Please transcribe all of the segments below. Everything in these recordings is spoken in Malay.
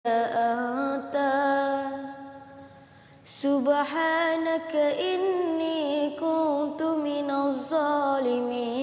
anta subhanaka inni kuntu minaz zalimin.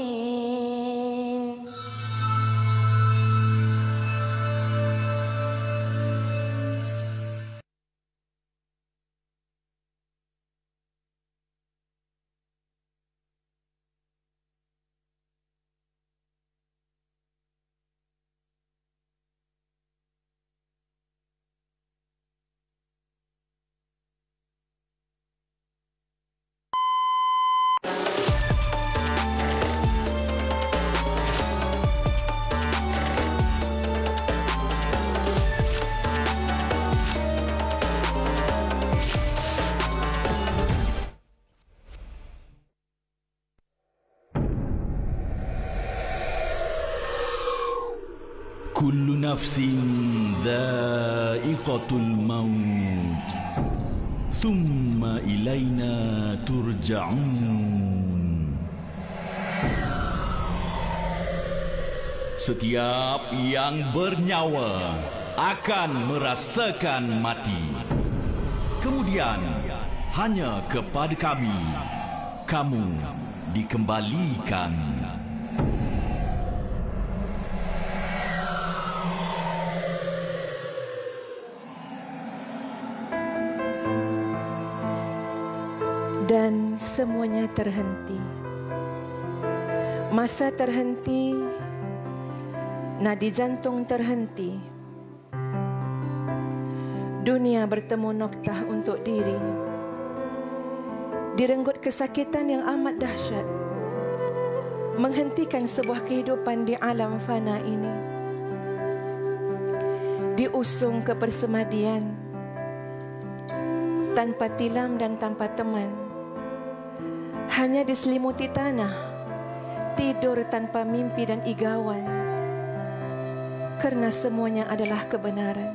Kullu nafsin dha'iqatul maut Thumma ilayna turja'un. Setiap yang bernyawa akan merasakan mati. Kemudian hanya kepada kami kamu dikembalikan. Dan semuanya terhenti. Masa terhenti, nadi jantung terhenti. Dunia bertemu noktah untuk diri. Direnggut kesakitan yang amat dahsyat, menghentikan sebuah kehidupan di alam fana ini. Diusung ke persemadian, tanpa tilam dan tanpa teman. Hanya diselimuti tanah, tidur tanpa mimpi dan igawan. Karena semuanya adalah kebenaran.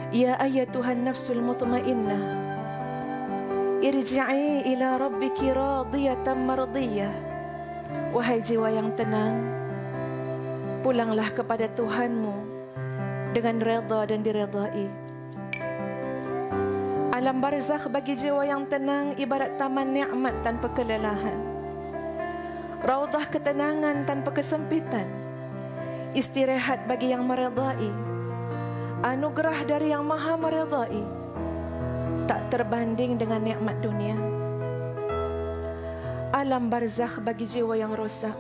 Ya ayyatuhan nafsul mutmainnah, irji'i ila rabbiki radiyatan mardiyah. Wahai jiwa yang tenang, pulanglah kepada Tuhanmu dengan redha dan diredai. Alam barzakh bagi jiwa yang tenang ibarat taman nikmat tanpa kelelahan. Raudah ketenangan tanpa kesempitan. Istirahat bagi yang meredai. Anugerah dari yang maha meredai. Tak terbanding dengan nikmat dunia. Alam barzakh bagi jiwa yang rosak.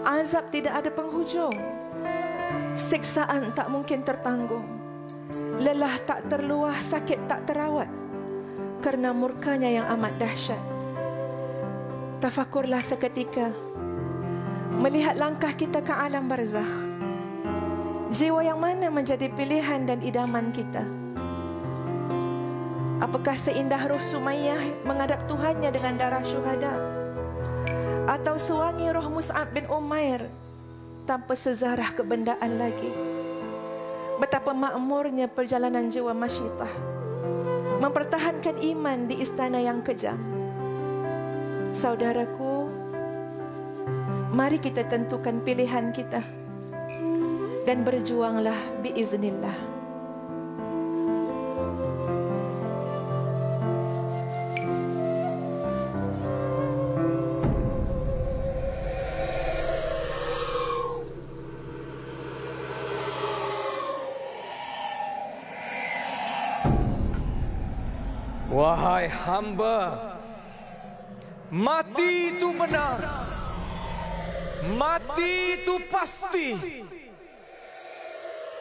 Azab tidak ada penghujung. Siksaan tak mungkin tertanggung. Lelah tak terluah, sakit tak terawat, kerana murkanya yang amat dahsyat. Tafakurlah seketika, melihat langkah kita ke alam barzakh. Jiwa yang mana menjadi pilihan dan idaman kita? Apakah seindah ruh Sumayyah menghadap Tuhannya dengan darah syuhada? Atau sewangi roh Mus'ab bin Umair tanpa sezarah kebendaan lagi? Betapa makmurnya perjalanan jiwa Masyitah mempertahankan iman di istana yang kejam. Saudaraku, mari kita tentukan pilihan kita dan berjuanglah biiznillah. Wahai hamba, mati itu benar, mati itu pasti,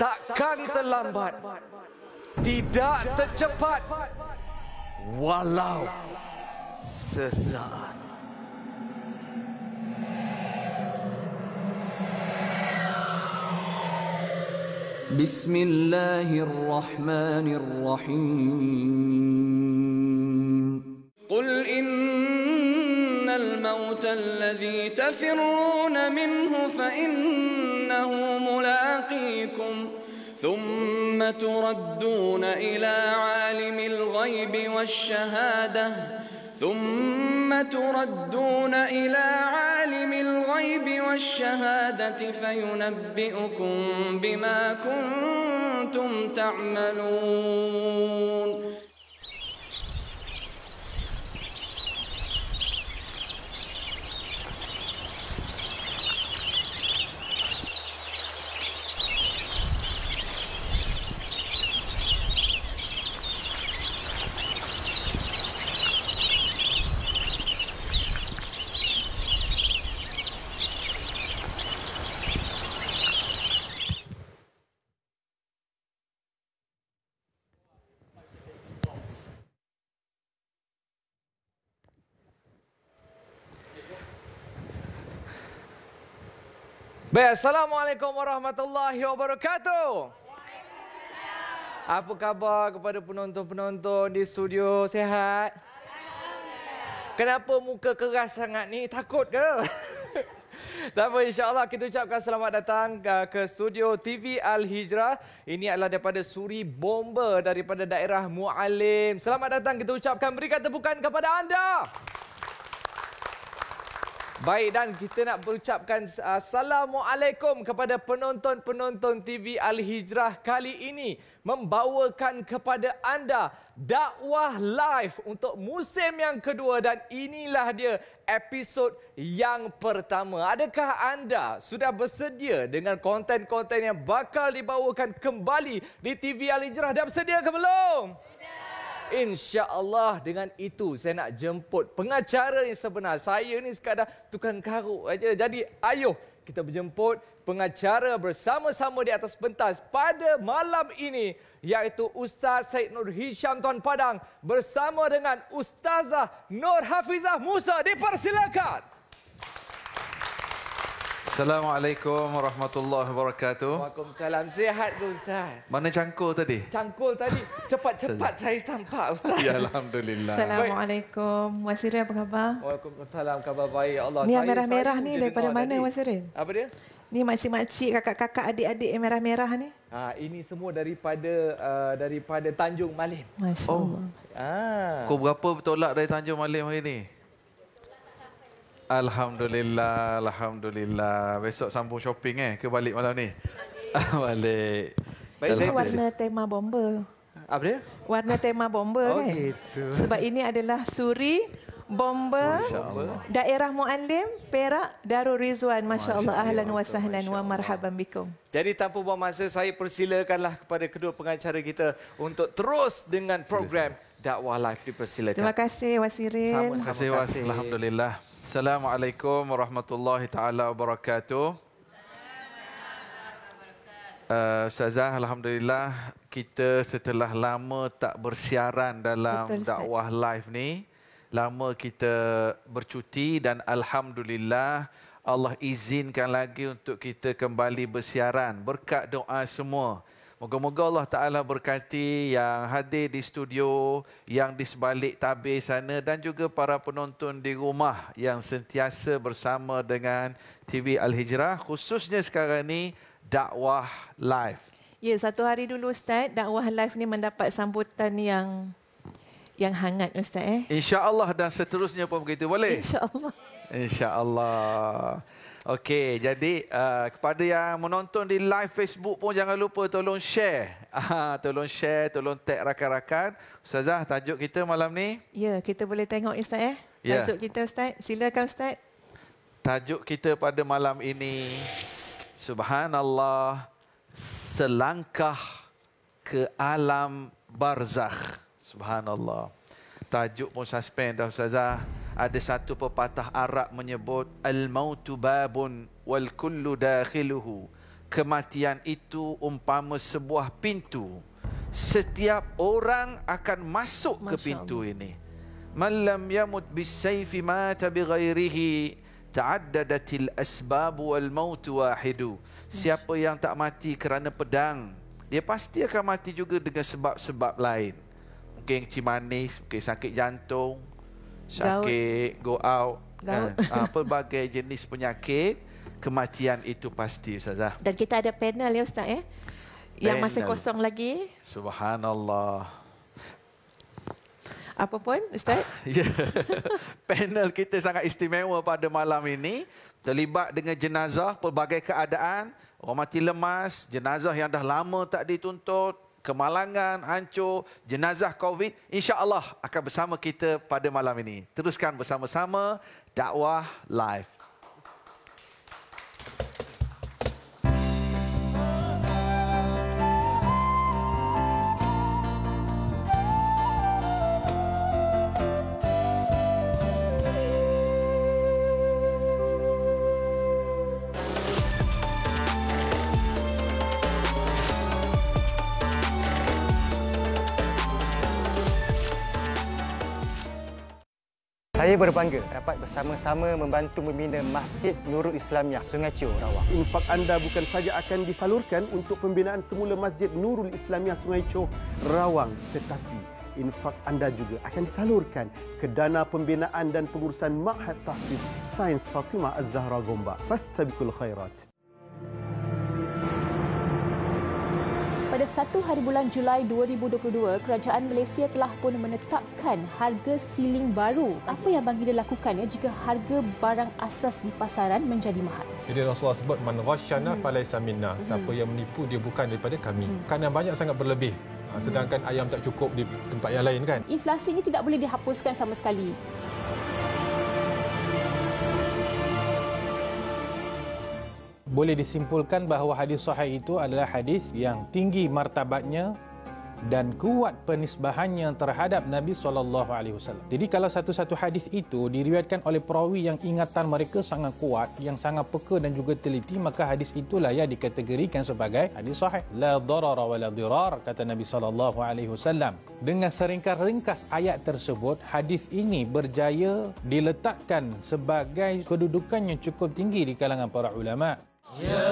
takkan terlambat, tidak tercepat, walau sesaat. Bismillahirrahmanirrahim. Qul innal mauta alladhi tafirruna minhu fa innahu mulaqikum thumma turadduna ila alimil ghaibi wasyahadah ثم تردون إلى عالم الغيب الغيب والشهادة فينبئكم بما كنتم تعملون. Baik, Assalamualaikum warahmatullahi wabarakatuh. Apa khabar kepada penonton-penonton di studio? Sihat? Kenapa muka keras sangat ni? Takut ke? Tak apa, insyaAllah kita ucapkan selamat datang ke studio TV Al-Hijrah. Ini adalah daripada Suri Bomba daripada daerah Mu'alim. Selamat datang kita ucapkan, berikan tepukan kepada anda. Baik, dan kita nak berucapkan Assalamualaikum kepada penonton-penonton TV Al-Hijrah kali ini. Membawakan kepada anda dakwah live untuk musim yang kedua dan inilah dia episod yang pertama. Adakah anda sudah bersedia dengan konten-konten yang bakal dibawakan kembali di TV Al-Hijrah? Dah bersedia ke belum? InsyaAllah dengan itu saya nak jemput pengacara yang sebenar. Saya ni sekadar tukang karuk aja. Jadi ayuh kita berjemput pengacara bersama-sama di atas pentas pada malam ini, iaitu Ustaz Syed Nur Hisham Tuan Padang bersama dengan Ustazah Nur Hafizah Musa. Dipersilakan. Assalamualaikum warahmatullahi wabarakatuh. Waalaikumsalam. Sihat ke Ustaz? Mana cangkul tadi? Cangkul tadi. Cepat-cepat saya tampak Ustaz. Ya, Alhamdulillah. Assalamualaikum. Wasirin apa khabar? Waalaikumsalam. Khabar baik. Ya Allah. Ni yang merah-merah ni daripada mana Wasirin? Apa dia? Ni makcik-makcik, kakak-kakak, adik-adik yang merah-merah ni. Ini semua daripada Tanjung Malim. Masya Allah. Kau berapa bertolak dari Tanjung Malim hari ni? Alhamdulillah, Alhamdulillah. Besok sambung shopping ke balik malam ni? Balik. Baik, saya warna tema bomba. Apa dia? Warna tema bomba kan? Gitu. Sebab ini adalah Suri Bomba daerah Mu'alim, Perak, Darul Rizwan. Masya Allah. Ahlan wa sahlan wa marhaban bikum. Jadi tanpa buang masa, saya persilakanlah kepada kedua pengacara kita untuk terus dengan program dakwah live. Dipersilakan. Terima kasih Wasirin. Terima kasih Was. Alhamdulillah. Assalamualaikum warahmatullahi taala wabarakatuh. Ustazah, alhamdulillah kita setelah lama tak bersiaran dalam dakwah live ni, lama kita bercuti dan alhamdulillah Allah izinkan lagi untuk kita kembali bersiaran berkat doa semua. Moga-moga Allah Ta'ala berkati yang hadir di studio, yang di sebalik tabir sana dan juga para penonton di rumah yang sentiasa bersama dengan TV Al-Hijrah, khususnya sekarang ni dakwah live. Ya, satu hari dulu Ustaz, dakwah live ni mendapat sambutan yang hangat Ustaz. InsyaAllah dan seterusnya pun begitu, boleh? InsyaAllah. InsyaAllah. Okey, jadi kepada yang menonton di live Facebook pun jangan lupa tolong share. Tolong share, tolong tag rakan-rakan. Ustazah, tajuk kita malam ni? Ya, kita boleh tengok Ustaz Ya. Tajuk kita Ustaz. Silakan Ustaz. Tajuk kita pada malam ini, Subhanallah, selangkah ke alam barzakh. Subhanallah. Tajuk pun suspend dah Ustazah. Ada satu pepatah Arab menyebut al-mautu babun wal kullu dakhiluhu. Kematian itu umpama sebuah pintu. Setiap orang akan masuk ke pintu ini. Man lam yamut bis-sayfi mata bighairihi. Ta'addadatil asbab wal mautu wahidu. Siapa yang tak mati kerana pedang, dia pasti akan mati juga dengan sebab-sebab lain. Mungkin cimanis, mungkin sakit jantung, sakit go out, pelbagai jenis penyakit, kematian itu pasti Ustazah. Dan kita ada panel ya Ustaz yang masih kosong lagi. Subhanallah. Apa pun, Ustaz? Ya. Panel kita sangat istimewa pada malam ini. Terlibat dengan jenazah, pelbagai keadaan. Orang mati lemas, jenazah yang dah lama tak dituntut, kemalangan, hancur, jenazah COVID. InsyaAllah akan bersama kita pada malam ini. Teruskan bersama-sama Dakwah Live. Saya berbangga dapat bersama-sama membantu membina Masjid Nurul Islamiah Sungai Chio, Rawang. Infak anda bukan saja akan disalurkan untuk pembinaan semula Masjid Nurul Islamiah Sungai Chio, Rawang, tetapi infak anda juga akan disalurkan ke dana pembinaan dan pengurusan Ma'had Tahfiz Sains Fatimah Az-Zahra Gombak. Fastabiqul khairat. Pada 1 hari bulan Julai 2022, Kerajaan Malaysia telah pun menetapkan harga siling baru. Apa yang Bang Hida lakukan jika harga barang asas di pasaran menjadi mahal? Jadi Rasulullah sebut man ghasyana falaysa minna. Siapa yang menipu dia bukan daripada kami. Kan yang banyak sangat berlebih. Sedangkan ayam tak cukup di tempat yang lain kan. Inflasi ini tidak boleh dihapuskan sama sekali. Boleh disimpulkan bahawa hadis sahih itu adalah hadis yang tinggi martabatnya dan kuat penisbahannya terhadap Nabi SAW. Jadi kalau satu-satu hadis itu diriwayatkan oleh perawi yang ingatan mereka sangat kuat, yang sangat peka dan juga teliti, maka hadis itulah yang dikategorikan sebagai hadis sahih. La darara wa la dirar, kata Nabi SAW. Dengan seringkas-ringkas ayat tersebut, hadis ini berjaya diletakkan sebagai kedudukan yang cukup tinggi di kalangan para ulama. Ya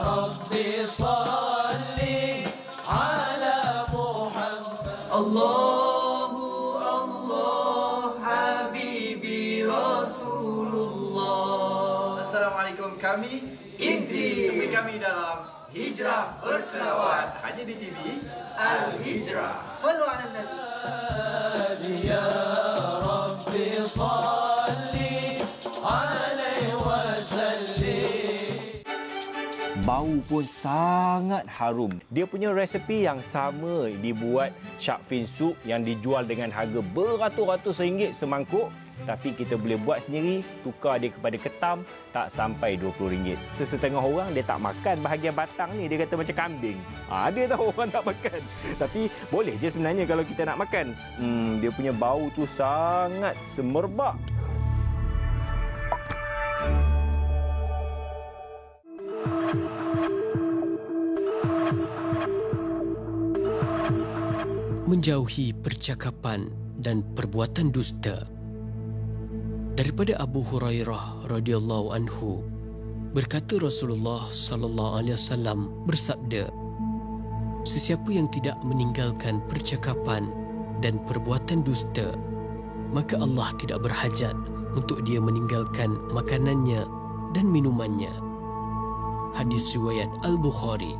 Rabbi salli ala Muhammad. Allahu Allah Habibi Rasulullah. Assalamualaikum, kami inti. Temui kami dalam Hijrah Berselawat hanya di TV Al Hijrah. Sallu ala Nabi. Ya Rabbi salli alaihi wasallim. Bau pun sangat harum. Dia punya resepi yang sama dibuat shark fin soup yang dijual dengan harga beratus-ratus ringgit semangkuk. Tapi kita boleh buat sendiri, tukar dia kepada ketam, tak sampai RM20. Sesetengah orang dia tak makan bahagian batang ni, dia kata macam kambing. Dia tahu orang tak makan. Tapi boleh je sebenarnya kalau kita nak makan. Dia punya bau tu sangat semerbak. Menjauhi percakapan dan perbuatan dusta. Daripada Abu Hurairah radhiyallahu anhu, berkata Rasulullah sallallahu alaihi wasallam bersabda, sesiapa yang tidak meninggalkan percakapan dan perbuatan dusta, maka Allah tidak berhajat untuk dia meninggalkan makanannya dan minumannya. Hadis riwayat Al-Bukhari.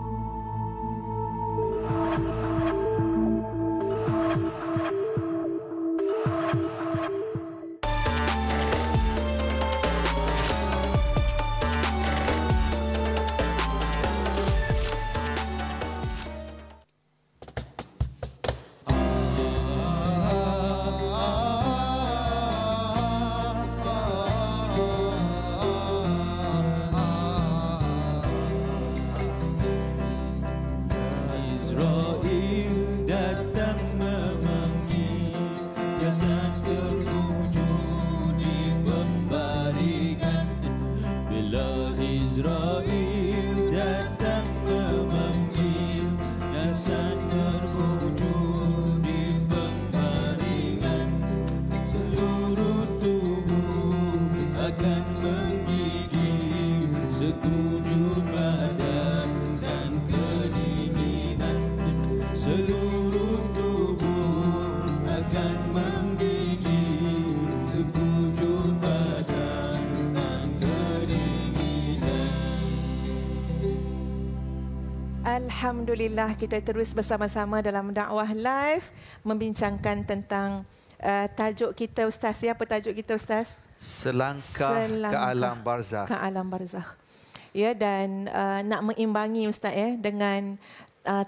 Alhamdulillah, kita terus bersama-sama dalam dakwah live membincangkan tentang tajuk kita Ustaz. Apa tajuk kita Ustaz? Selangkah ke alam barzakh. Ke alam barzakh. Ya, dan nak mengimbangi Ustaz dengan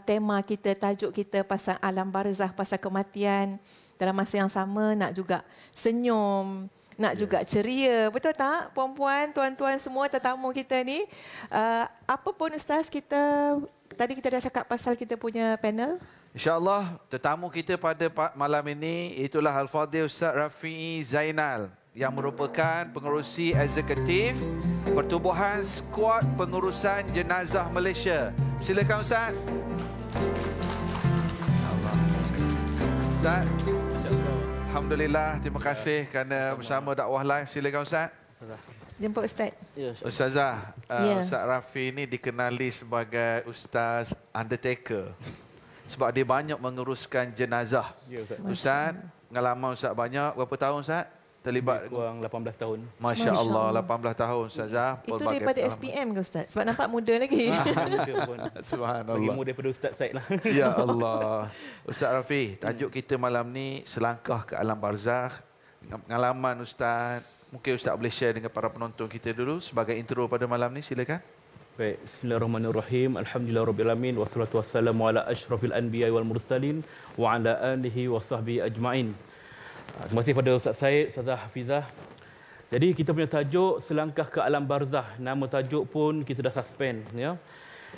tema kita, tajuk kita pasal alam barzakh, pasal kematian. Dalam masa yang sama nak juga senyum, nak juga ceria. Betul tak puan-puan, tuan-tuan semua tetamu kita ni? Apa pun Ustaz, tadi kita dah cakap pasal kita punya panel. InsyaAllah tetamu kita pada malam ini itulah Al-Fadhil Ustaz Rafi'i Zainal yang merupakan pengerusi eksekutif Pertubuhan Skuad Pengurusan Jenazah Malaysia. Silakan Ustaz. InsyaAllah. Ustaz. Alhamdulillah, terima kasih kerana bersama dakwah live. Silakan Ustaz. Jemput Ustaz. Ustazah, Ustaz Rafi ini dikenali sebagai Ustaz Undertaker. Sebab dia banyak menguruskan jenazah. Ustaz, pengalaman Ustaz banyak. Berapa tahun Ustaz terlibat? Kurang 18 tahun. Masya Allah, 18 tahun Ustazah. Itu daripada SPM ke Ustaz? Sebab nampak muda lagi. Subhanallah. Lagi muda daripada Ustaz Said lah. Ya Allah. Ustaz Rafi, tajuk kita malam ni selangkah ke alam barzakh. Pengalaman Ustaz, mungkin Ustaz boleh share dengan para penonton kita dulu sebagai intro pada malam ni, silakan. Baik, bismillahirrahmanirrahim. Alhamdulillahirabbil wassalatu wassalamu ala asyrafil anbiya'i wal mursalin wa ala alihi wa sahbihi ajma'in. Terima kasih pada Ustaz Said, Ustazah Hafizah. Jadi kita punya tajuk selangkah ke alam barzakh. Nama tajuk pun kita dah suspend, ya.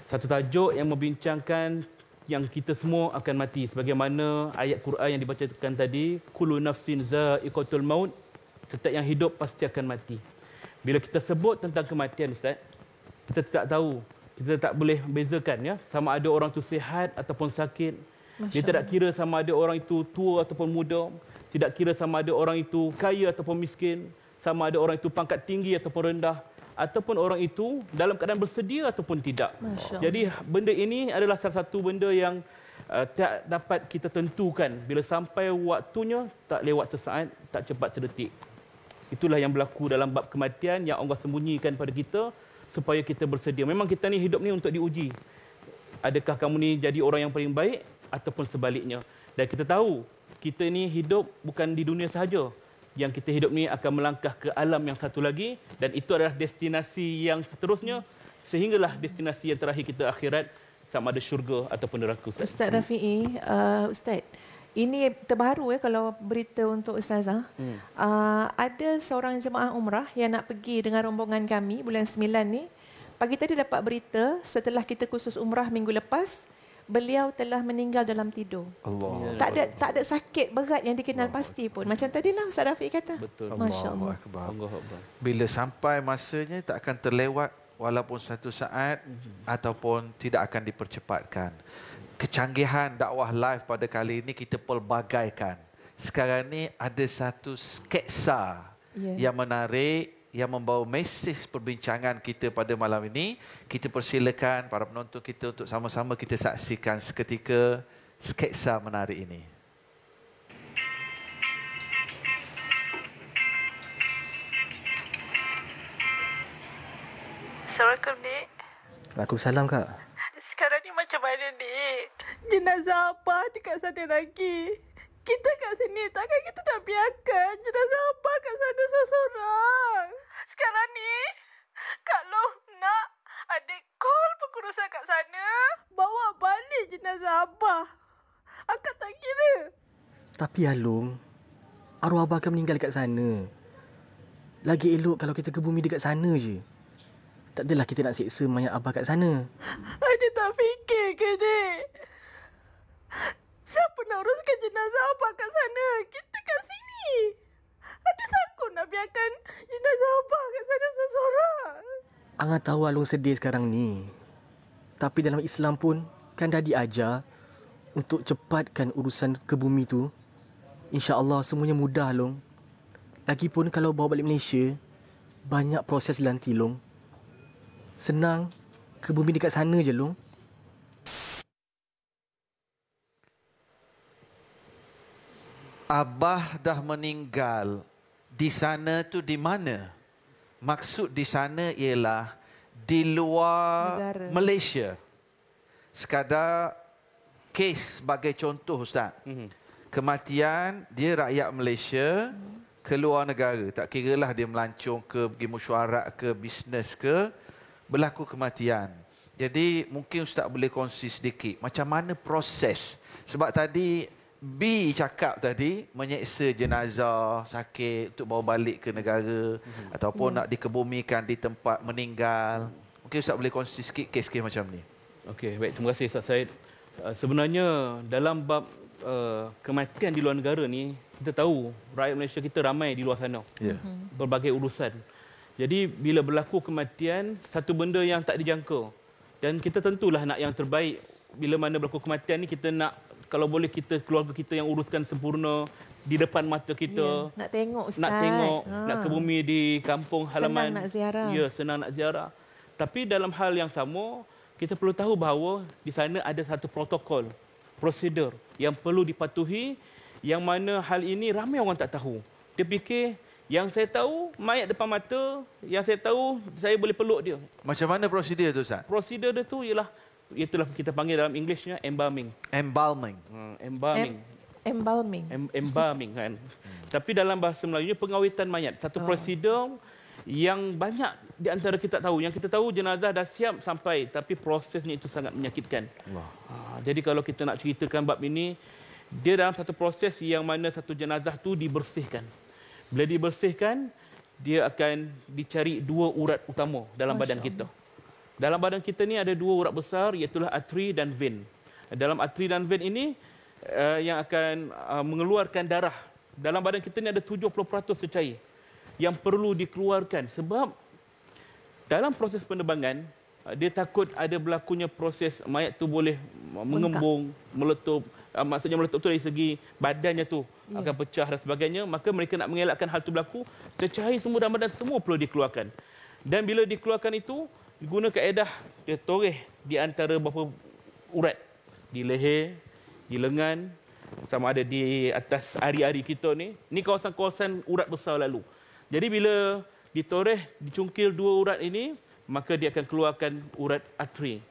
Satu tajuk yang membincangkan yang kita semua akan mati, sebagaimana ayat Quran yang dibacakan tadi, kullu nafsin za'iqatul maut, setiap yang hidup pasti akan mati. Bila kita sebut tentang kematian Ustaz, kita tak tahu, kita tak boleh bezakan, ya, sama ada orang itu sihat ataupun sakit. Dia tidak kira sama ada orang itu tua ataupun muda, tidak kira sama ada orang itu kaya ataupun miskin, sama ada orang itu pangkat tinggi ataupun rendah, ataupun orang itu dalam keadaan bersedia ataupun tidak. Jadi benda ini adalah salah satu benda yang tak dapat kita tentukan. Bila sampai waktunya, tak lewat sesaat, tak cepat sedetik. Itulah yang berlaku dalam bab kematian yang Allah sembunyikan pada kita supaya kita bersedia. Memang kita ni hidup ni untuk diuji. Adakah kamu ni jadi orang yang paling baik ataupun sebaliknya? Dan kita tahu kita ni hidup bukan di dunia sahaja. Yang kita hidup ni akan melangkah ke alam yang satu lagi, dan itu adalah destinasi yang seterusnya sehinggalah destinasi yang terakhir kita akhirat, sama ada syurga ataupun neraka. Ustaz Rafi'i, Ustaz, ini terbaru kalau berita untuk Ustazah. Ada seorang jemaah umrah yang nak pergi dengan rombongan kami bulan 9 ni. Pagi tadi dapat berita setelah kita khusus umrah minggu lepas, beliau telah meninggal dalam tidur. Allah. Tak ada sakit berat yang dikenal pasti pun. Macam tadilah Ustaz Rafiq kata. Betul. Masya-Allah. Bila sampai masanya tak akan terlewat walaupun satu saat ataupun tidak akan dipercepatkan. Kecanggihan dakwah live pada kali ini kita pelbagaikan. Sekarang ni ada satu sketsa yang menarik, yang membawa mesej perbincangan kita pada malam ini. Kita persilakan para penonton kita untuk sama-sama kita saksikan seketika sketsa menarik ini. Assalamualaikum, Dik. Waalaikumsalam, Kak. Sekarang ni macam mana, Dik? Jenazah apa dekat sana lagi? Kita kat sini, takkan kita nak biarkan jenazah apa kat sana seorang-seorang? Sekarang ni, Kak Long nak adik call pengurusan kat sana, bawa balik jenazah Abah. Akak tak kira. Tapi Alung, arwah Abah akan meninggal dekat sana. Lagi elok kalau kita ke bumi dekat sana je. Tak adalah kita nak seksa mayat Abah kat sana. Adik tak fikir ke, Dik? Siapa nak uruskan jenazah Abah kat sana? Kita kat sini. Adik sanggup nak biarkan jenazah Abah kat sana seorang-seorang? Angah tahu Alung sedih sekarang ni. Tapi dalam Islam pun kan dah diajar untuk cepatkan urusan ke bumi tu. InsyaAllah semuanya mudah, Long. Lagipun kalau bawa balik Malaysia, banyak proses nanti, Long. Senang, ke bumi dekat sana je, Long. Abah dah meninggal. Di sana tu di mana? Maksud di sana ialah di luar negara Malaysia. Sekadar kes sebagai contoh, Ustaz. kematian dia rakyat Malaysia keluar negara. Tak kiralah dia melancong ke, pergi mesyuarat ke, bisnes ke, berlaku kematian. Jadi mungkin Ustaz boleh kongsi sedikit macam mana proses. Sebab tadi B cakap tadi menyeksa jenazah sakit untuk bawa balik ke negara ataupun nak dikebumikan di tempat meninggal. Mungkin Ustaz boleh kongsi sikit kes-kes macam ni. Okey, baik, terima kasih Ustaz Said. Sebenarnya dalam bab kematian di luar negara ni, kita tahu rakyat Malaysia kita ramai di luar sana. Berbagai urusan. Jadi bila berlaku kematian, satu benda yang tak dijangka. Dan kita tentulah nak yang terbaik. Bila mana berlaku kematian ni, kita nak, kalau boleh kita, keluarga kita yang uruskan sempurna di depan mata kita. Nak tengok Ustaz. Nak tengok, nak ke bumi di kampung halaman. Senang nak ziarah. Ya, senang nak ziarah. Tapi dalam hal yang sama, kita perlu tahu bahawa di sana ada satu protokol, prosedur yang perlu dipatuhi, yang mana hal ini ramai orang tak tahu. Dia fikir, yang saya tahu mayat depan mata, yang saya tahu saya boleh peluk dia. Macam mana prosedur tu Ustaz? Prosedur dia tu ialah, itulah kita panggil dalam Englishnya embalming. Embalming. Embalming. Embalming. Embalming kan. Tapi dalam bahasa Melayunya pengawitan mayat. Satu prosedur yang banyak di antara kita tahu. Yang kita tahu jenazah dah siap sampai, tapi prosesnya itu sangat menyakitkan. Jadi kalau kita nak ceritakan bab ini, dia dalam satu proses yang mana satu jenazah tu dibersihkan. Bila dibersihkan, dia akan dicari 2 urat utama dalam badan kita. Dalam badan kita ni ada 2 urat besar, iaitu arteri dan vein. Dalam arteri dan vein ini yang akan mengeluarkan darah. Dalam badan kita ni ada 70% cecair yang perlu dikeluarkan, sebab dalam proses penerbangan dia takut ada berlakunya proses mayat tu boleh mengembung, meletup. Maksudnya meletup tu dari segi badannya tu akan pecah dan sebagainya. Maka mereka nak mengelakkan hal tu berlaku, cecair semua dalam badan semua perlu dikeluarkan. Dan bila dikeluarkan itu, guna kaedah dia toreh di antara beberapa urat, di leher, di lengan, sama ada di atas ari-ari kita ni. Ni kawasan-kawasan urat besar lalu. Jadi bila ditoreh, dicungkil 2 urat ini, maka dia akan keluarkan urat arteri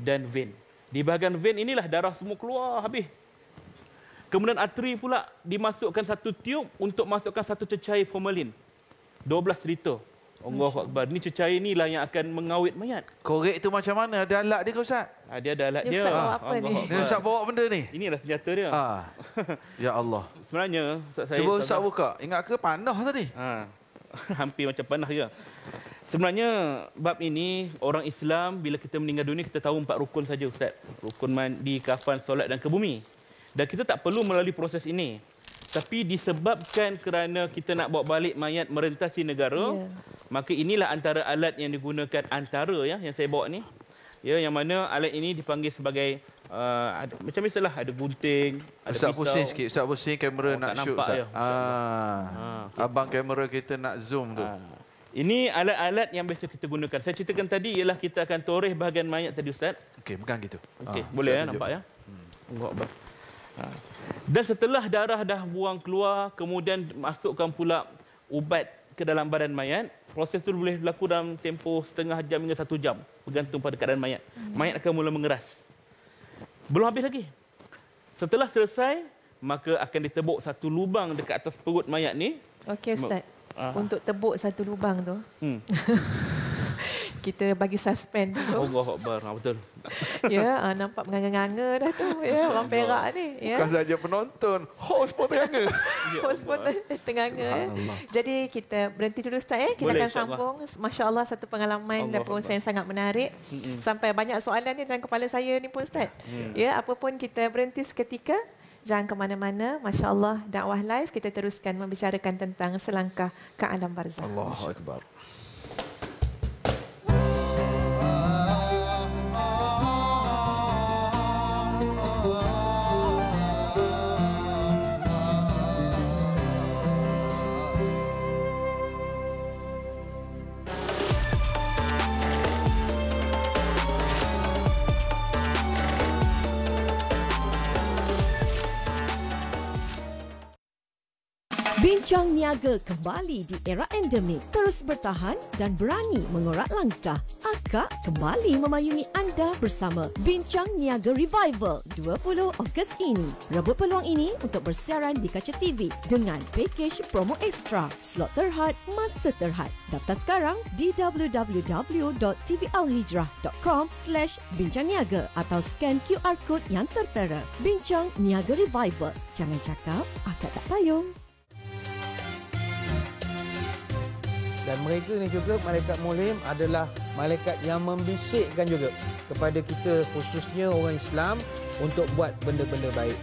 dan vein. Di bahagian vein inilah darah semua keluar habis. Kemudian arteri pula dimasukkan satu tiub untuk masukkan satu cecair formalin. 12 liter. Allahu Akbar. Ini cecair inilah yang akan mengawet mayat. Korek tu macam mana? Ada alat dia ke Ustaz? Dia ada alat dia. Ustaz bawa apa ni? Ustaz bawa benda ni? Inilah senjata dia. Ya Allah. Sebenarnya Ustaz saya... Cuba Ustaz buka. Ingat ke panah tadi? Hampir macam panah je. Sebenarnya bab ini, orang Islam bila kita meninggal dunia, kita tahu 4 rukun saja Ustaz. Rukun mandi, kafan, solat dan ke bumi. Dan kita tak perlu melalui proses ini. Tapi disebabkan kerana kita nak bawa balik mayat merentasi negara, maka inilah antara alat yang digunakan, antara yang saya bawa ni. Ya, yang mana alat ini dipanggil sebagai macam biasalah, ada gunting, ada Ustaz pisau. pusing sikit, Ustaz pusing kamera nak shoot Ustaz. Abang kamera kita nak zoom tu. Ini alat-alat yang biasa kita gunakan. Saya ceritakan tadi ialah kita akan toreh bahagian mayat tadi Ustaz. Okey, bukan gitu. Okey, boleh nampak ya? Dan setelah darah dah buang keluar, kemudian masukkan pula ubat ke dalam badan mayat. Proses itu boleh berlaku dalam tempoh setengah jam hingga 1 jam, bergantung pada keadaan mayat. Mayat akan mula mengeras. Belum habis lagi. Setelah selesai, maka akan ditebuk satu lubang dekat atas perut mayat ni. Okey Ustaz. Untuk tebuk satu lubang tu, kita bagi suspend dulu. Allahu Akbar. Betul. Ya, nampak menganga-nganga dah tu. Ya, orang Perak ni. Ya. Bukan saja penonton, host pun ternganga. Host pun ternganga. Jadi kita berhenti dulu Ustaz. Kita akan sambung. Masya Allah, satu pengalaman dan proses yang sangat menarik. Sampai banyak soalan ni dalam kepala saya ni pun Ustaz. Ya, apa pun kita berhenti seketika. Jangan ke mana-mana. Masya Allah, dakwah live kita teruskan membicarakan tentang selangkah ke alam barzakh. Allahu Akbar. Bincang Niaga kembali di era endemik. Terus bertahan dan berani mengorak langkah. Akak kembali memayungi anda bersama Bincang Niaga Revival 20 Ogos ini. Rebut peluang ini untuk bersiaran di kaca TV dengan pakej promo ekstra, slot terhad, masa terhad. Daftar sekarang di www.tvalhijrah.com/bincangniaga atau scan QR code yang tertera. Bincang Niaga Revival. Jangan cakap akak tak payung. Dan mereka ni juga, malaikat mulim adalah malaikat yang membisikkan juga kepada kita, khususnya orang Islam, untuk buat benda-benda baik.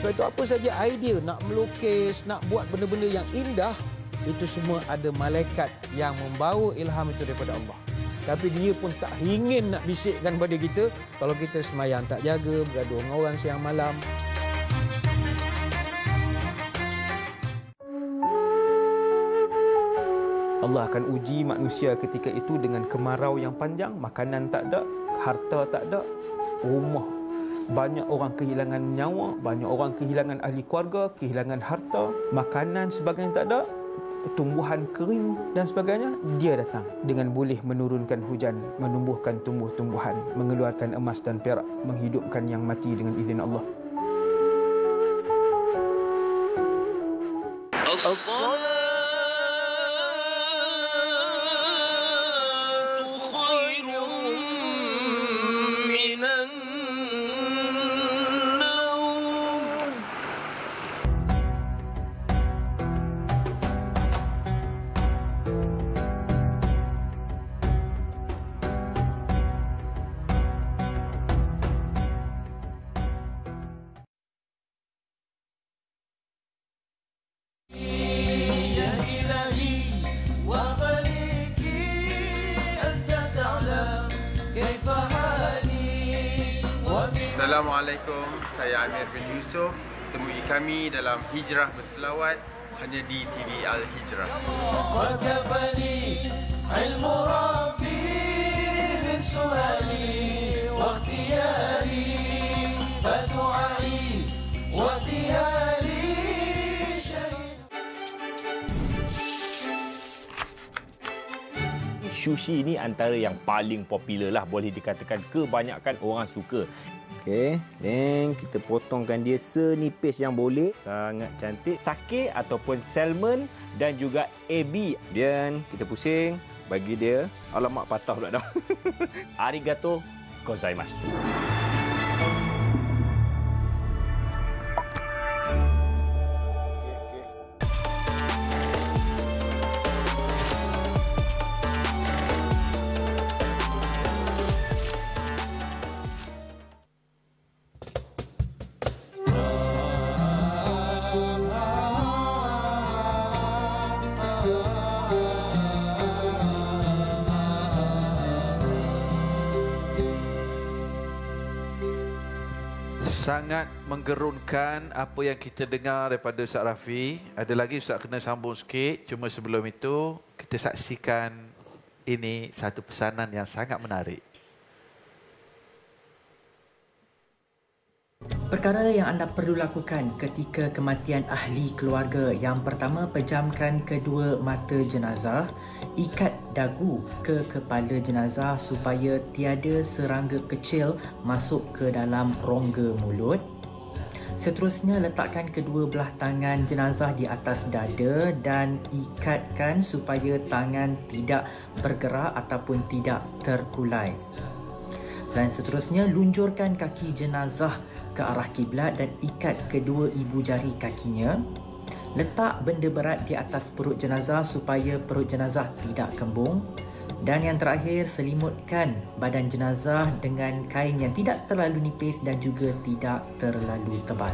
Sebab itu apa saja idea nak melukis, nak buat benda-benda yang indah, itu semua ada malaikat yang membawa ilham itu daripada Allah. Tapi dia pun tak ingin nak bisikkan pada kita kalau kita semayang tak jaga, bergaduh dengan orang siang malam. Allah akan uji manusia ketika itu dengan kemarau yang panjang, makanan tak ada, harta tak ada, rumah. Banyak orang kehilangan nyawa, banyak orang kehilangan ahli keluarga, kehilangan harta, makanan sebagainya tak ada, tumbuhan kering dan sebagainya. Dia datang dengan boleh menurunkan hujan, menumbuhkan tumbuh-tumbuhan, mengeluarkan emas dan perak, menghidupkan yang mati dengan izin Allah. Assalamualaikum, saya Amir bin Yusuf. Temui kami dalam Hijrah Berselawat hanya di TV Al Hijrah. Sushi ni antara yang paling popular lah, boleh dikatakan kebanyakan orang suka. Okey, dan kita potongkan dia senipis yang boleh. Sangat cantik. Sake ataupun salmon dan juga ebi. Dan kita pusing bagi dia. Alamak, patah pula dah. Arigato gozaimasu. Sangat menggerunkan apa yang kita dengar daripada Ustaz Rafi. Ada lagi Ustaz kena sambung sikit. Cuma sebelum itu, kita saksikan ini satu pesanan yang sangat menarik. Perkara yang anda perlu lakukan ketika kematian ahli keluarga. Yang pertama, pejamkan kedua mata jenazah. Ikat dagu ke kepala jenazah supaya tiada serangga kecil masuk ke dalam rongga mulut. Seterusnya, letakkan kedua belah tangan jenazah di atas dada dan ikatkan supaya tangan tidak bergerak ataupun tidak terkulai. Dan seterusnya, lunjurkan kaki jenazah ke arah kiblat dan ikat kedua ibu jari kakinya. Letak benda berat di atas perut jenazah supaya perut jenazah tidak kembung. Dan yang terakhir, selimutkan badan jenazah dengan kain yang tidak terlalu nipis dan juga tidak terlalu tebal.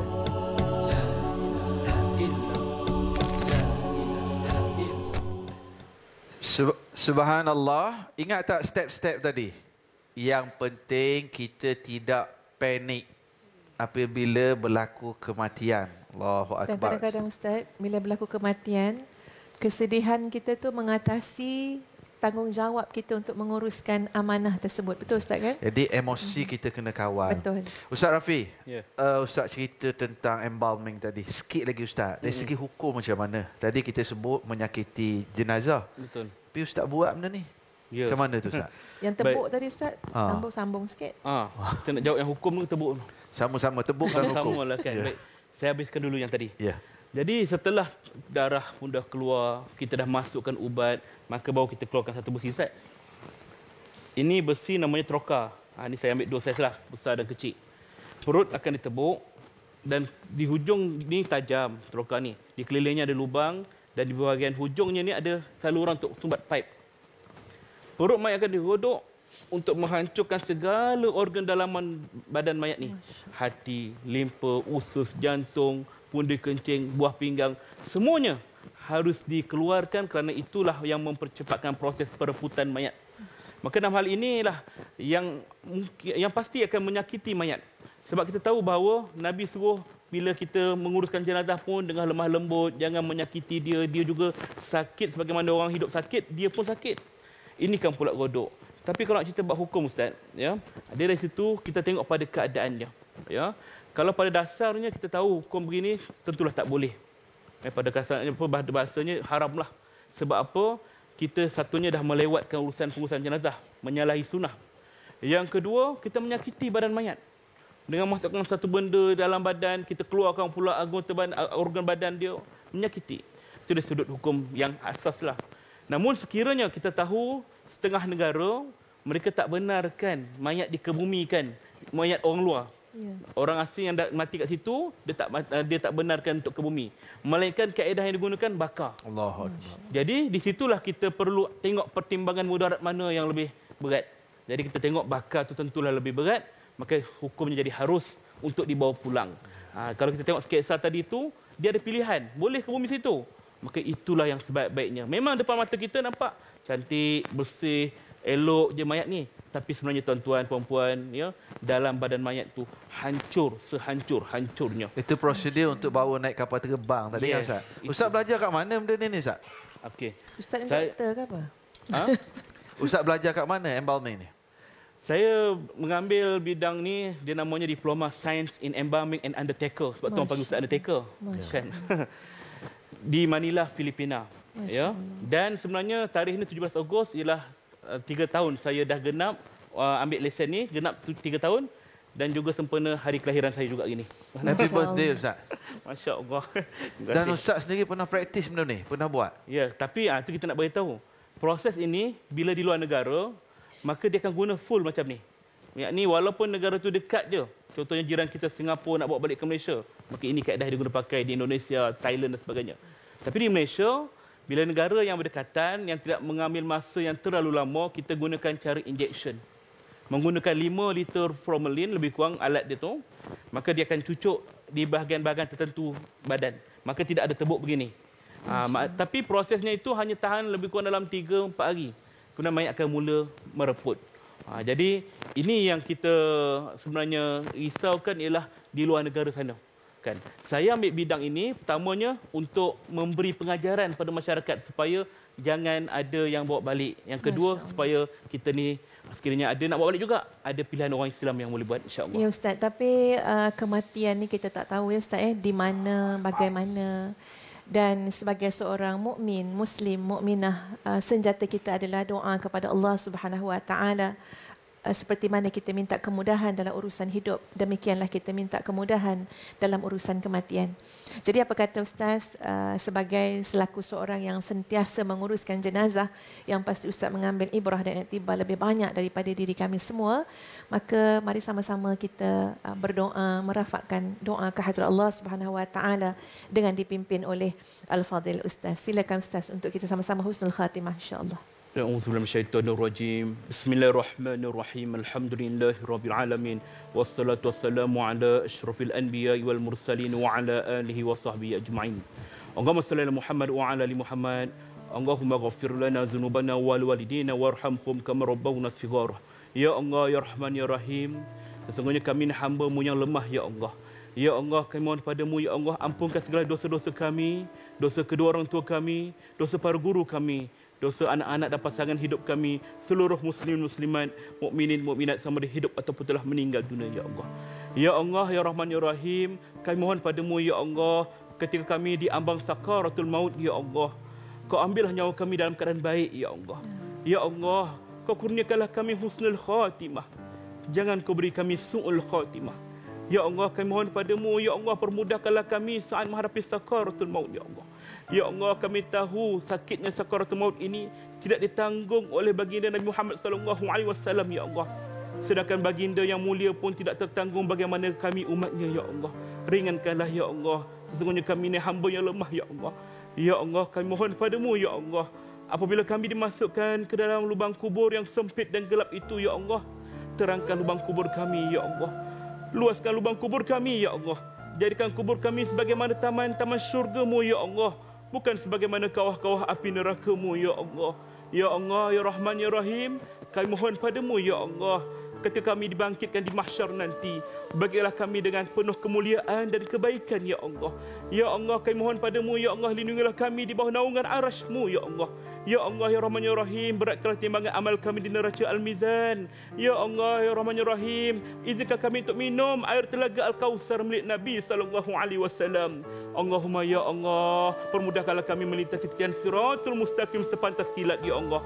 Subhanallah. Ingat tak step-step tadi? Yang penting kita tidak panik apabila berlaku kematian. Allahu Akbar. Dan kadang-kadang Ustaz, bila berlaku kematian, kesedihan kita tu mengatasi tanggungjawab kita untuk menguruskan amanah tersebut. Betul Ustaz kan? Jadi emosi kita kena kawal. Betul. Ustaz Rafi, Ya. Ustaz cerita tentang embalming tadi. Sikit lagi Ustaz, dari segi hukum macam mana? Tadi kita sebut menyakiti jenazah. Betul. Tapi Ustaz buat benda ni. Ya. Macam mana tu Ustaz? Yang tebuk tadi Ustaz, sambung sikit. Kita nak jawab yang hukum tu tebuk. Sama-sama tebuk dan hukum. Sama-sama lah kan. Baik. Saya habiskan dulu yang tadi. Ya. Jadi setelah darah pun dah keluar, kita dah masukkan ubat, maka baru kita keluarkan satu besi Ustaz. Ini besi namanya troka. Ini saya ambil 2 saiz lah, besar dan kecil. Perut akan ditebuk dan di hujung ni tajam troka ni. Di kelilingnya ada lubang dan di bahagian hujungnya ni ada saluran untuk sumbat pipe. Perut mayat akan digodok untuk menghancurkan segala organ dalaman badan mayat ni. Hati, limpa, usus, jantung, pundi kencing, buah pinggang, semuanya harus dikeluarkan kerana itulah yang mempercepatkan proses perebutan mayat. Maka dalam hal inilah yang pasti akan menyakiti mayat. Sebab kita tahu bahawa Nabi suruh bila kita menguruskan jenazah pun dengan lemah lembut, jangan menyakiti dia. Dia juga sakit sebagaimana orang hidup sakit, dia pun sakit. Ini kan pula godok. Tapi kalau nak cerita bab hukum Ustaz, ya, dari situ kita tengok pada keadaannya. Ya. Kalau pada dasarnya kita tahu hukum begini tentulah tak boleh. Pada kasarnya bahasanya haramlah. Sebab apa? Kita satunya dah melewatkan urusan-urusan jenazah, menyalahi sunnah. Yang kedua, kita menyakiti badan mayat. Dengan masukkan satu benda dalam badan, kita keluarkan pula organ badan dia, menyakiti. Itu dari sudut hukum yang asaslah. Namun sekiranya kita tahu setengah negara mereka tak benarkan mayat dikebumikan, mayat orang luar. Ya. Orang asing yang mati kat situ dia tak benarkan untuk ke bumi. Melainkan kaedah yang digunakan bakar. Allahu Akbar. Jadi di situlah kita perlu tengok pertimbangan mudarat mana yang lebih berat. Jadi kita tengok bakar tu tentulah lebih berat, maka hukumnya jadi harus untuk dibawa pulang. Kalau kita tengok sketsa tadi itu, dia ada pilihan, boleh ke bumi situ. Maka itulah yang sebaik-baiknya. Memang depan mata kita nampak cantik, bersih, elok je mayat ni. Tapi sebenarnya tuan-tuan, puan-puan, ya, dalam badan mayat tu hancur, sehancur-hancurnya. Itu prosedur untuk bawa naik kapal terbang tadi kan Ustaz? Ustaz belajar kat mana benda ni Ustaz? Okey. Ustaz ni doktor ke apa? Ustaz belajar kat mana embalming ni? Saya mengambil bidang ni, dia namanya Diploma Science in Embalming and Undertaker. Sebab tu orang panggil Ustaz Undertaker. Kan? Di Manila, Filipina. Ya. Dan sebenarnya tarikh ni 17 Ogos ialah 3 tahun saya dah genap ambil lesen ni, genap 3 tahun dan juga sempena hari kelahiran saya juga gini. Happy birthday Ustaz. Masya-Allah. Dan Ustaz sendiri pernah praktis benda ni? Pernah buat? Ya, tapi itu kita nak beritahu. Proses ini bila di luar negara, maka dia akan guna full macam ni. Yakni walaupun negara tu dekat je, contohnya jiran kita Singapura nak bawa balik ke Malaysia, maka ini kaedah dia guna pakai di Indonesia, Thailand dan sebagainya. Tapi di Malaysia, bila negara yang berdekatan, yang tidak mengambil masa yang terlalu lama, kita gunakan cara injection. Menggunakan 5 liter formalin, lebih kurang alat dia tu, maka dia akan cucuk di bahagian-bahagian tertentu badan. Maka tidak ada tebuk begini. Tapi prosesnya itu hanya tahan lebih kurang dalam 3-4 hari. Kemudian mayat akan mula mereput. Jadi ini yang kita sebenarnya risaukan ialah di luar negara sana. Kan? Saya ambil bidang ini pertamanya untuk memberi pengajaran pada masyarakat supaya jangan ada yang bawa balik. Yang kedua supaya kita ni sekiranya ada nak bawa balik juga, ada pilihan orang Islam yang boleh buat insya-Allah. Ya Ustaz, tapi kematian ni kita tak tahu ya Ustaz di mana, bagaimana. Dan sebagai seorang mukmin, muslim, mukminah, senjata kita adalah doa kepada Allah Subhanahu Wa Taala. Seperti mana kita minta kemudahan dalam urusan hidup, demikianlah kita minta kemudahan dalam urusan kematian. Jadi apa kata Ustaz, sebagai selaku seorang yang sentiasa menguruskan jenazah, yang pasti Ustaz mengambil ibrah dan iktibar lebih banyak daripada diri kami semua, maka mari sama-sama kita berdoa, merafakkan doa ke hadirat Allah Subhanahu Wa Taala dengan dipimpin oleh Al-Fadhil Ustaz. Silakan Ustaz untuk kita sama-sama husnul khatimah insya-Allah. A'udzubillahi minasyaitonir rajim. Bismillahirrahmanirrahim. Alhamdulillahirabbil alamin. Wassalatu wassalamu ala asyrafil anbiya'i wal mursalin wa ala alihi wa sahbihi ajma'in. Allahumma shalli ala Muhammad wa ala ali Muhammad. Allahumma ighfir lana dhunubana wal walidina warhamhum kama rabbawna shighara. Ya Allah, ya Rahman, ya Rahim. Sesungguhnya kami ni hamba-Mu yang lemah ya Allah. Ya Allah, kami mohon padamu ya Allah, ampunkan segala dosa-dosa kami, dosa kedua orang tua kami, dosa para guru kami, dosa anak-anak dan pasangan hidup kami, seluruh muslimin muslimat, mukminin mukminat sama ada hidup ataupun telah meninggal dunia ya Allah. Ya Allah, ya Rahman ya Rahim, kami mohon padamu ya Allah, ketika kami di ambang sakaratul maut ya Allah, Kau ambillah nyawa kami dalam keadaan baik ya Allah. Ya Allah, Kau kurniakanlah kami husnul khatimah. Jangan Kau beri kami su'ul khatimah. Ya Allah, kami mohon padamu ya Allah, permudahkanlah kami saat menghadapi sakaratul maut ya Allah. Ya Allah, kami tahu sakitnya sakaratul maut ini tidak ditanggung oleh baginda Nabi Muhammad SAW ya Allah. Sedangkan baginda yang mulia pun tidak tertanggung bagaimana kami umatnya ya Allah. Ringankanlah ya Allah. Sesungguhnya kami ini hamba yang lemah ya Allah. Ya Allah, kami mohon padamu ya Allah. Apabila kami dimasukkan ke dalam lubang kubur yang sempit dan gelap itu ya Allah, terangkan lubang kubur kami ya Allah. Luaskan lubang kubur kami ya Allah. Jadikan kubur kami sebagaimana taman-taman syurga-Mu ya Allah, bukan sebagaimana kawah-kawah api neraka-Mu ya Allah. Ya Allah, ya Rahman ya Rahim, kami mohon padamu ya Allah, ketika kami dibangkitkan di mahsyar nanti, bagilah kami dengan penuh kemuliaan dan kebaikan ya Allah. Ya Allah, kami mohon padamu ya Allah, lindungilah kami di bawah naungan arasy-Mu ya Allah. Ya Allah, ya Rahman ya Rahim, beratkanlah timbangan amal kami di neraca Al-Mizan. Ya Allah, ya Rahman ya Rahim, izinkan kami untuk minum air telaga Al-Kautsar milik Nabi SAW. Allahumma ya Allah, permudahkanlah kami melintasi jalan siratul mustaqim sepantas kilat ya Allah,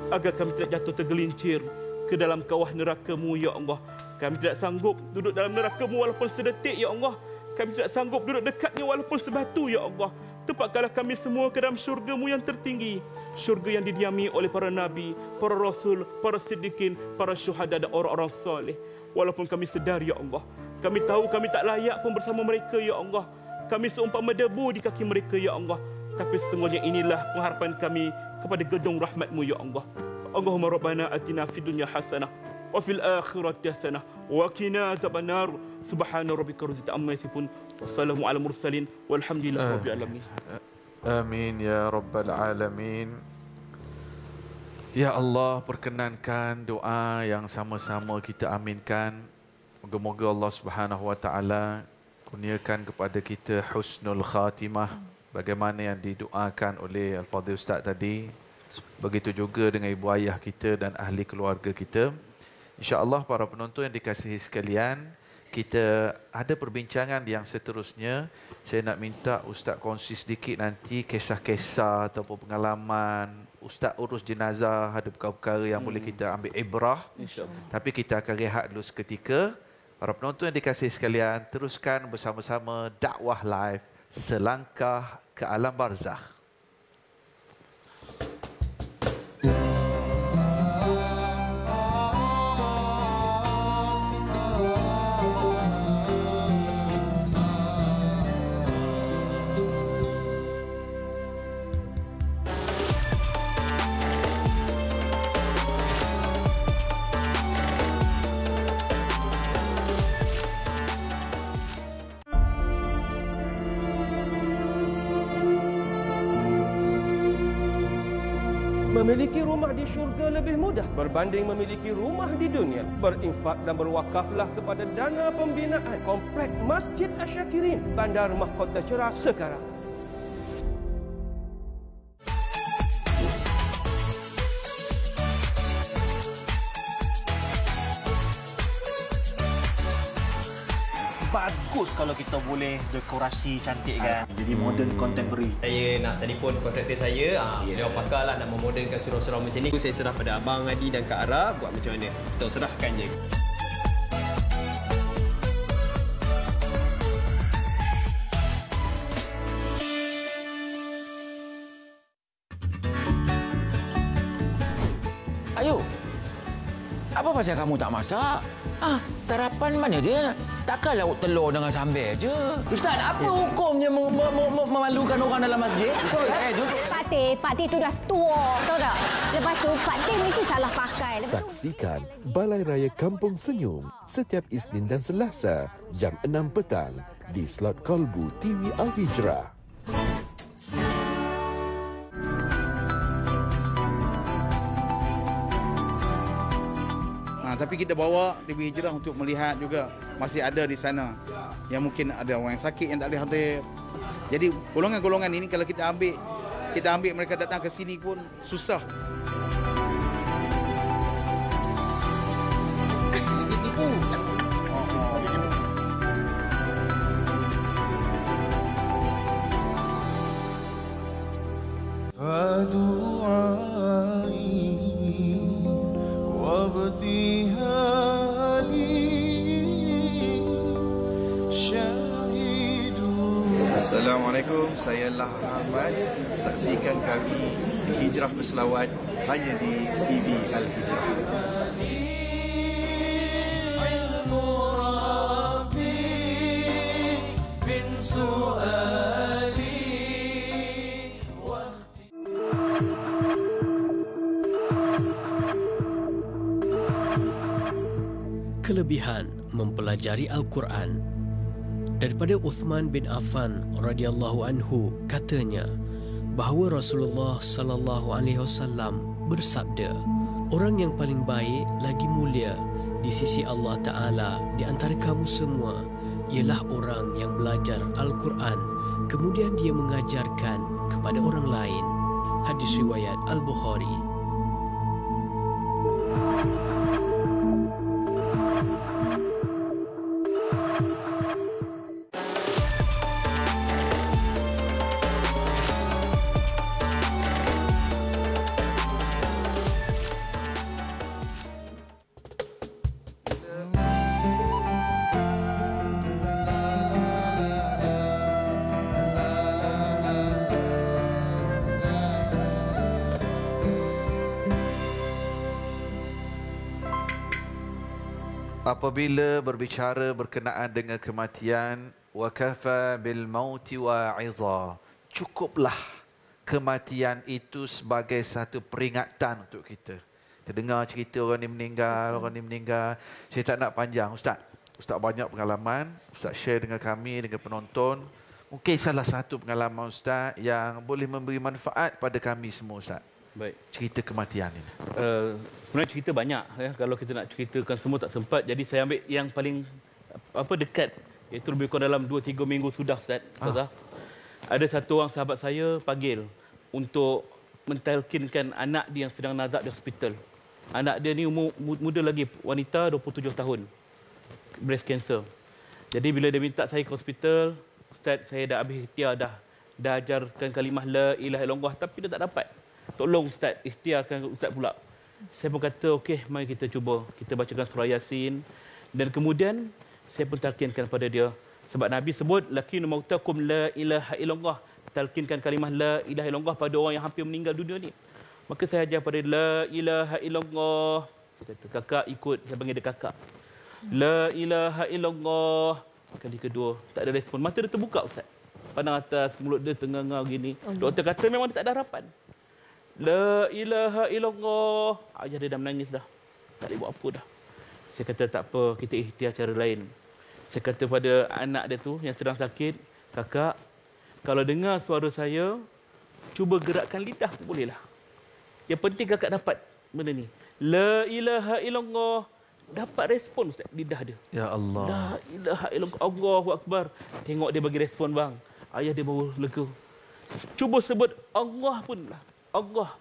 agar kami tidak jatuh tergelincir ke dalam kawah neraka-Mu ya Allah. Kami tidak sanggup duduk dalam neraka-Mu walaupun sedetik ya Allah. Kami tidak sanggup duduk dekatnya walaupun sebatu ya Allah. Tempatkanlah kami semua ke dalam syurga-Mu yang tertinggi, syurga yang didiami oleh para nabi, para rasul, para siddiqin, para syuhada dan orang-orang soleh. Walaupun kami sedar ya Allah, kami tahu kami tak layak pun bersama mereka ya Allah. Kami seumpama debu di kaki mereka ya Allah. Tapi sesungguhnya inilah pengharapan kami kepada gedung rahmat-Mu ya Allah. Allahumma rabbana atina fid dunya hasanah wa fil akhirati hasanah wa qina azabannar. Subhana rabbika rabbil izzati amma yasifun. Wassalamu ala mursalin walhamdulillahi rabbil alamin. Amin ya rabbal alamin. Ya Allah, perkenankan doa yang sama-sama kita aminkan. Moga-moga Allah Subhanahu wa taala kurniakan kepada kita husnul khatimah bagaimana yang didoakan oleh Al-Fadhil Ustaz tadi. Begitu juga dengan ibu ayah kita dan ahli keluarga kita. InsyaAllah para penonton yang dikasihi sekalian, kita ada perbincangan yang seterusnya. Saya nak minta Ustaz kongsi sedikit nanti kisah-kisah ataupun pengalaman Ustaz urus jenazah, ada perkara-perkara yang boleh kita ambil ibrah. Tapi kita akan rehat dulu seketika. Para penonton yang dikasihi sekalian, teruskan bersama-sama dakwah live Selangkah ke Alam Barzakh. Memiliki rumah di syurga lebih mudah berbanding memiliki rumah di dunia. Berinfak dan berwakaflah kepada dana pembinaan Komplek Masjid Asyakirin, Bandar Mahkota Cerah sekarang. Bagus kalau kita boleh dekorasi cantik kan. Jadi modern contemporary. Saya nak telefon kontraktor saya, dia pakar lah nak memodernkan surau-surau macam ni. Saya serah pada Abang Adi dan Kak Ara buat macam mana. Kita serahkan je. Ayo, apa pasal kamu tak masak? Sarapan mana dia? Takkan lauk telur dengan sambal je. Ustaz, apa hukumnya memalukan orang dalam masjid? Pak Teh tu dah tua, tahu tak? Lepas tu Pak Teh mesti salah pakai. Saksikan Balai Raya Kampung Senyum setiap Isnin dan Selasa jam 6 petang di slot Kolbu TV Al-Hijrah. Tapi kita bawa TV Hijrah untuk melihat juga masih ada di sana yang mungkin ada orang yang sakit yang tak boleh hadir. Jadi golongan-golongan ini kalau kita ambil kita ambil mereka datang ke sini pun susah. Assalamualaikum, saya Lah Ahmad. Saksikan kami Hijrah Berselawat hanya di TV Al-Hijrah. Kelebihan mempelajari Al-Quran. Daripada Uthman bin Affan radhiyallahu anhu katanya bahawa Rasulullah sallallahu alaihi wasallam bersabda, orang yang paling baik lagi mulia di sisi Allah Taala di antara kamu semua ialah orang yang belajar Al-Quran kemudian dia mengajarkan kepada orang lain. Hadis riwayat Al-Bukhari. Apabila berbicara berkenaan dengan kematian, wa kafa bil mauti wa'iza, cukuplah kematian itu sebagai satu peringatan untuk kita. Kita dengar cerita orang ni meninggal. Saya tak nak panjang, Ustaz. Ustaz banyak pengalaman, Ustaz share dengan kami, dengan penonton. Mungkin salah satu pengalaman Ustaz yang boleh memberi manfaat pada kami semua, Ustaz. Baik. Cerita kematian ini. Sebenarnya cerita banyak ya. Kalau kita nak ceritakan semua tak sempat. Jadi saya ambil yang paling dekat, iaitu lebih kurang dalam 2-3 minggu sudah, Ustaz. Ada satu orang sahabat saya panggil untuk mentalkinkan anak dia yang sedang nazak di hospital. Anak dia ni umur muda lagi, wanita 27 tahun. Breast cancer. Jadi bila dia minta saya ke hospital, Ustaz, saya dah habis ikhtiar dah ajarkan kalimah la ilaha illallah tapi dia tak dapat. Tolong Ustaz, ikhtiarkan Ustaz pula. Saya pun kata, okey, mari kita cuba. Kita bacakan surah Yasin. Dan kemudian, saya pun talkinkan pada dia. Sebab Nabi sebut, lakinu mautakum la ilaha illallah. Talkinkan kalimah la ilaha illallah pada orang yang hampir meninggal dunia ni. Maka saya ajar pada dia, la ilaha illallah. Saya kata, kakak ikut. Saya panggil dia kakak. La ilaha illallah. Kali kedua, tak ada respon. Mata dia terbuka, Ustaz. Pandang atas, mulut dia tengah-tengah gini. Doktor kata memang dia tak ada harapan. La ilaha illallah. Ayah dia dah menangis dah. Tak boleh buat apa dah. Saya kata tak apa, kita ikhtiar cara lain. Saya kata pada anak dia tu yang sedang sakit, kakak, kalau dengar suara saya, cuba gerakkan lidah pun bolehlah. Yang penting kakak dapat benda ni. La ilaha illallah. Dapat respon Ustaz, lidah dia. Ya Allah. La ilaha illallah. Allahu Akbar. Tengok dia bagi respon bang. Ayah dia baru lega. Cuba sebut Allah pun lah. Allah.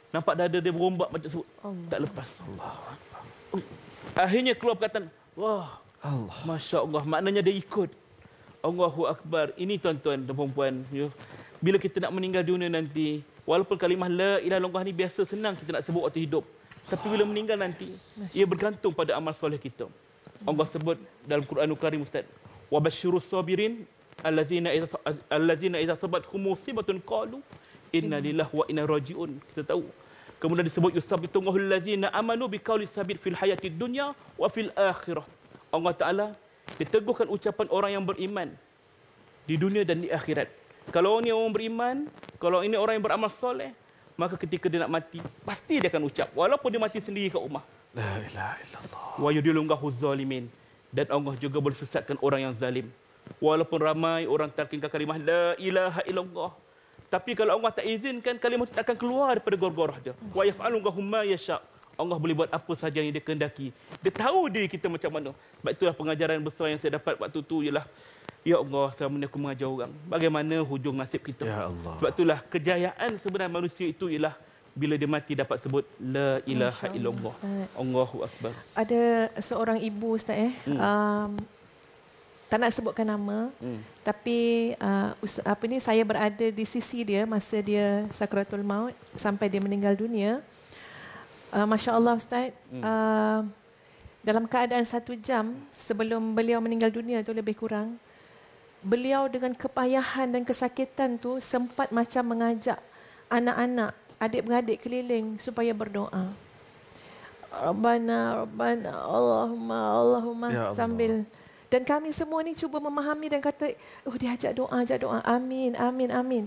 Nampak dada dia berombak macam sebut. Tak lepas. Allah. Akhirnya keluar perkataan, wah, Allah. Masya Allah. Maknanya dia ikut. Allahu Akbar. Ini tuan-tuan dan puan-puan. Ya. Bila kita nak meninggal dunia nanti, walaupun kalimah la ilaha illallah ni biasa senang kita nak sebut waktu hidup. Tapi bila meninggal nanti, ia bergantung pada amal soleh kita. Allah sebut dalam Quranul Karim, Ustaz. Wa basyirus sabirin allazina idza sabathum musibatun qalu inna lillahi wa inna rajiun. Kita tahu. Kemudian disebut yusabbituhu allazina amanu biqaulis sabit fil hayatid dunya wa fil akhirah. Allah Taala diteguhkan ucapan orang yang beriman di dunia dan di akhirat. Kalau ini orang beriman, kalau ini orang yang beramal soleh, maka ketika dia nak mati, pasti dia akan ucap walaupun dia mati sendiri kat rumah. La ilaha illallah. Wa yudilungahu zalimin. Dan Allah juga boleh sesatkan orang yang zalim. Walaupun ramai orang talqinkan kalimah la ilaha illallah, tapi kalau Allah tak izinkan, kalimah itu tak akan keluar daripada gorgorah dia. Wa yaf'aluhu ma yasha. Allah boleh buat apa saja yang dia kehendaki. Dia tahu diri kita macam mana. Sebab itulah pengajaran besar yang saya dapat waktu itu ialah Ya Allah, selama ni aku mengajar orang. Bagaimana hujung nasib kita? Ya Allah. Sebab itulah kejayaan sebenarnya manusia itu ialah bila dia mati dapat sebut La ilaha illallah. Allahu Akbar. Ada seorang ibu Ustaz tak nak sebutkan nama, tapi saya berada di sisi dia masa dia sakratul maut sampai dia meninggal dunia. Masya Allah Ustaz, dalam keadaan 1 jam sebelum beliau meninggal dunia tu lebih kurang, beliau dengan kepayahan dan kesakitan tu sempat macam mengajak anak-anak, adik-beradik keliling supaya berdoa. Rabbana, Rabbana, Allahumma, Allahumma, Ya Allah. sambil. Dan kami semua ni cuba memahami dan kata, dia ajak doa, amin, amin, amin.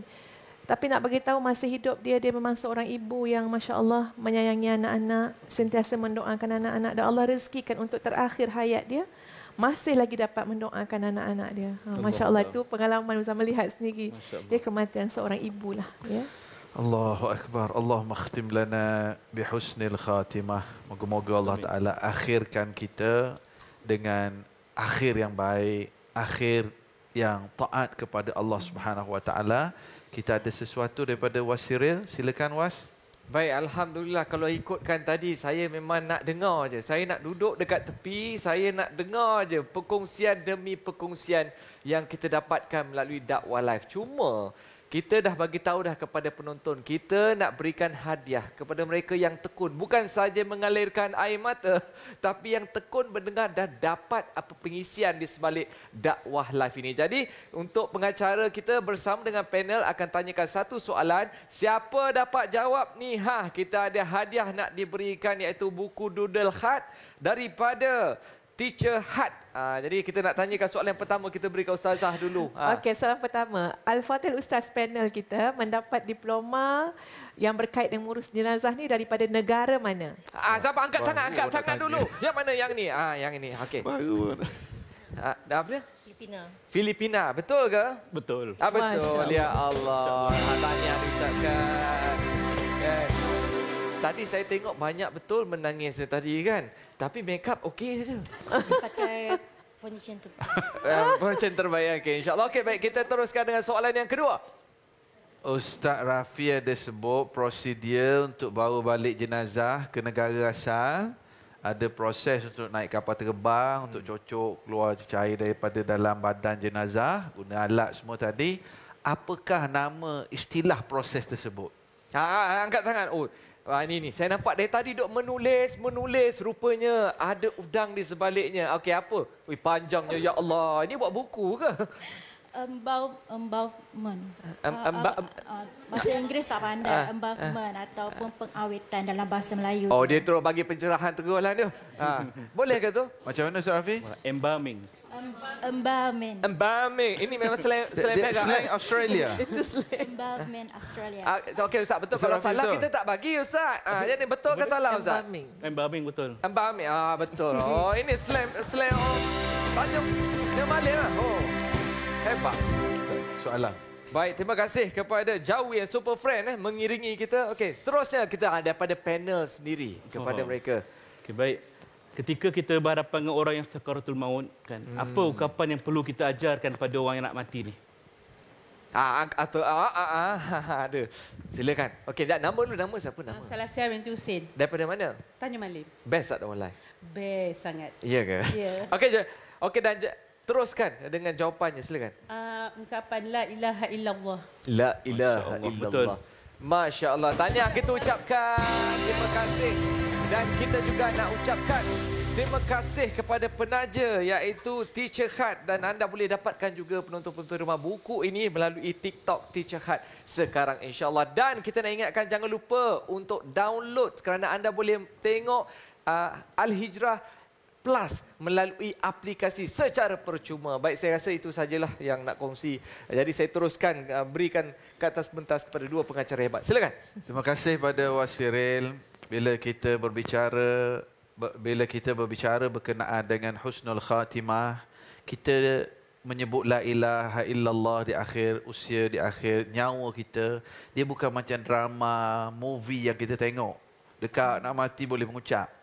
Tapi nak bagi tahu masa hidup dia memang seorang ibu yang Masya Allah menyayangi anak-anak, sentiasa mendoakan anak-anak dan Allah rezekikan untuk terakhir hayat dia, masih lagi dapat mendoakan anak-anak dia. Masya Allah, itu pengalaman Ustaz melihat sendiri. Dia kematian seorang ibu lah. Ya. Allahu Akbar. Allahumma khtim lana bihusnil khatimah. Moga-moga Allah Ta'ala akhirkan kita dengan akhir yang baik, akhir yang taat kepada Allah Subhanahu Wa Ta'ala. Kita ada sesuatu daripada Wasiril. Silakan Was. Baik, Alhamdulillah. Kalau ikutkan tadi, saya memang nak dengar je. Saya nak duduk dekat tepi, saya nak dengar je perkongsian demi perkongsian yang kita dapatkan melalui dakwah live. Cuma kita dah bagi tahu dah kepada penonton, kita nak berikan hadiah kepada mereka yang tekun. Bukan saja mengalirkan air mata, tapi yang tekun mendengar dan dapat apa pengisian di sebalik dakwah live ini. Jadi, untuk pengacara kita bersama dengan panel akan tanyakan satu soalan. Siapa dapat jawab ni? Kita ada hadiah nak diberikan iaitu buku doodle khat daripada Teacher Hut. Jadi kita nak tanyakan soalan yang pertama, kita berikan Ustazah dulu. Okey, soalan pertama. Al-Fadhil Ustaz panel kita mendapat diploma yang berkait dengan urus jenazah ni daripada negara mana? Siapa angkat tangan dulu. Yang mana yang ni? Yang ini. Okey. Baru. Apa dia? Filipina. Filipina, betul ke? Betul. Betul. Ya Allah. Tahniah diucapkan. Tadi saya tengok banyak betul menangis tadi kan. Tapi makeup okey saja. Pakai foundation terbaik. Foundation terbaik. Okey, insya-Allah. Okey, baik, kita teruskan dengan soalan yang kedua. Ustaz Rafi ada sebut prosedur untuk bawa balik jenazah ke negara asal. Ada proses untuk naik kapal terbang, untuk cocok keluar cair daripada dalam badan jenazah, guna alat semua tadi. Apakah nama istilah proses tersebut? Angkat tangan. Ini saya nampak dari tadi duk menulis rupanya ada udang di sebaliknya. Okey, apa? Panjangnya ya Allah. Ini buat buku ke? Embodiment. Bahasa Inggeris tak pandai. Embodiment ataupun pengawetan dalam bahasa Melayu. Dia terus bagi pencerahan terus lah dia. Boleh ke tu? Macam mana Ustaz Rafi? Embalming. Embalming. Ini memang slang Australia. Itu slang. Embalming Australia. Okey Ustaz, betul. Kalau salah kita tak bagi Ustaz. Jadi betul ke salah Ustaz? Embalming betul. Embalming. Betul. Ini slang Tanjung dia Malay lah. Hebat. Soalan. Baik, terima kasih kepada Jawi yang super friend mengiringi kita. Okey, seterusnya kita daripada panel sendiri kepada mereka. Okey, baik. Ketika kita berhadapan dengan orang yang sakaratul maut kan, apa ungkapan yang perlu kita ajarkan pada orang yang nak mati ni? Ada. Silakan. Okey, nama dulu, nama siapa nama? Salasia binti Husin. Daripada mana? Tanjung Malim. Best tak orang live? Best sangat. Ya ke? Ya. Okey, dan teruskan dengan jawapannya, silakan. Ungkapan la ilaha illallah. La ilaha illallah. Masya Allah. Tahniah kita ucapkan. Terima kasih. Dan kita juga nak ucapkan terima kasih kepada penaja iaitu Teacher Hut. Dan anda boleh dapatkan juga penonton-penonton rumah buku ini melalui TikTok Teacher Hut sekarang insya-Allah. Dan kita nak ingatkan jangan lupa untuk download kerana anda boleh tengok Al-Hijrah Plus melalui aplikasi secara percuma. Baik, saya rasa itu sajalah yang nak kongsi. Jadi saya teruskan berikan kata sebentar kepada dua pengacara hebat. Silakan. Terima kasih pada Wasiril. Bila kita berbicara berkenaan dengan husnul khatimah, kita menyebut la ilaha illallah di akhir usia, di akhir nyawa kita. Dia bukan macam drama, movie yang kita tengok. Dekat nak mati boleh mengucap.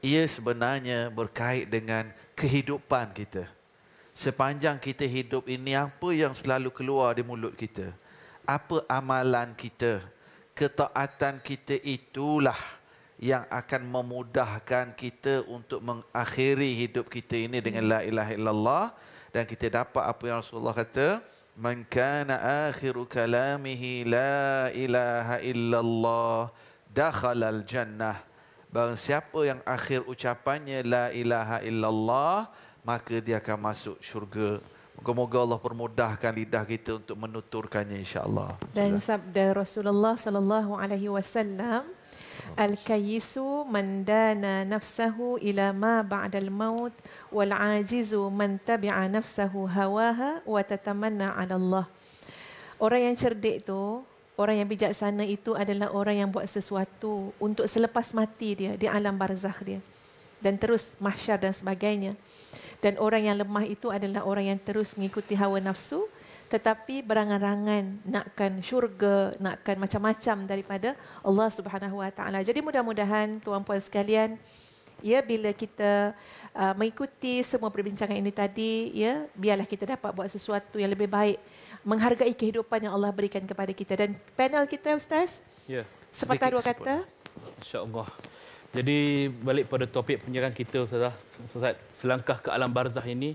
Ia sebenarnya berkait dengan kehidupan kita. sepanjang kita hidup ini, apa yang selalu keluar di mulut kita? Apa amalan kita? Ketaatan kita itulah yang akan memudahkan kita untuk mengakhiri hidup kita ini dengan la ilaha illallah. Dan kita dapat apa yang Rasulullah kata, man kana akhiru kalamihi la ilaha illallah dakhalal jannah. Barang siapa yang akhir ucapannya la ilaha illallah, maka dia akan masuk syurga. Moga-moga Allah permudahkan lidah kita untuk menuturkannya, insya-Allah. Dan sabda Rasulullah sallallahu alaihi wasallam, al-kayyisu man dana nafsahu ila ma ba'dal maut wal ajizu man tabi'a nafsahu hawaha wa tatamanna 'ala Allah. Orang yang cerdik tu, orang yang bijaksana itu adalah orang yang buat sesuatu untuk selepas mati dia di alam barzakh dia dan terus mahsyar dan sebagainya. Dan orang yang lemah itu adalah orang yang terus mengikuti hawa nafsu tetapi berangan-angan nakkan syurga, nakkan macam-macam daripada Allah Subhanahu Wa Taala. Jadi mudah-mudahan tuan-puan sekalian, ya, bila kita mengikuti semua perbincangan ini tadi, ya, biarlah kita dapat buat sesuatu yang lebih baik, menghargai kehidupan yang Allah berikan kepada kita. Dan panel kita, Ustaz, ya, sepatah dua kata. InsyaAllah. Jadi balik pada topik penyiaran kita, Ustaz, selangkah ke alam barzakh ini,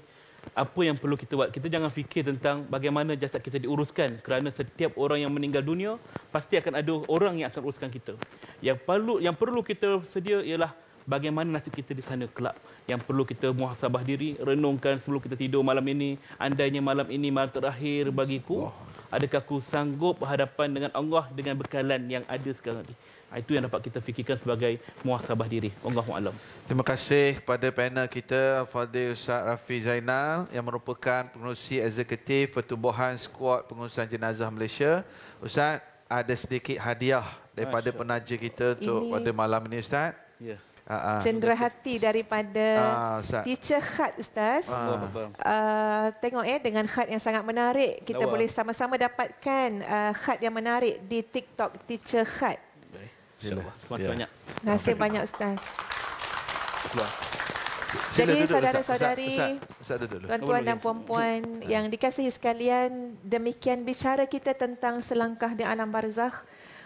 apa yang perlu kita buat? Kita jangan fikir tentang bagaimana jasad kita diuruskan, kerana setiap orang yang meninggal dunia pasti akan ada orang yang akan uruskan kita. Yang perlu kita sedia ialah bagaimana nasib kita di sana kelak. Yang perlu kita muhasabah diri, renungkan sebelum kita tidur malam ini. Andainya malam ini malam terakhir bagiku, adakah aku sanggup berhadapan dengan Allah dengan bekalan yang ada sekarang ini? Itu yang dapat kita fikirkan sebagai muhasabah diri. Allahu a'lam. Terima kasih kepada panel kita, Al-Fadhil Ustaz Rafi Zainal yang merupakan pengerusi eksekutif Pertubuhan Skuad Pengurusan Jenazah Malaysia. Ustaz, ada sedikit hadiah daripada penaja kita untuk pada malam ini, Ustaz. Ya. Cendera hati daripada teacher khat, Ustaz. Tengok dengan khat yang sangat menarik. Kita boleh sama-sama dapatkan khat yang menarik di TikTok teacher khat. Terima kasih banyak. Terima kasih banyak, Ustaz. Jadi saudara-saudari, tuan-tuan dan puan-puan yang dikasihi sekalian, demikian bicara kita tentang selangkah di alam barzakh,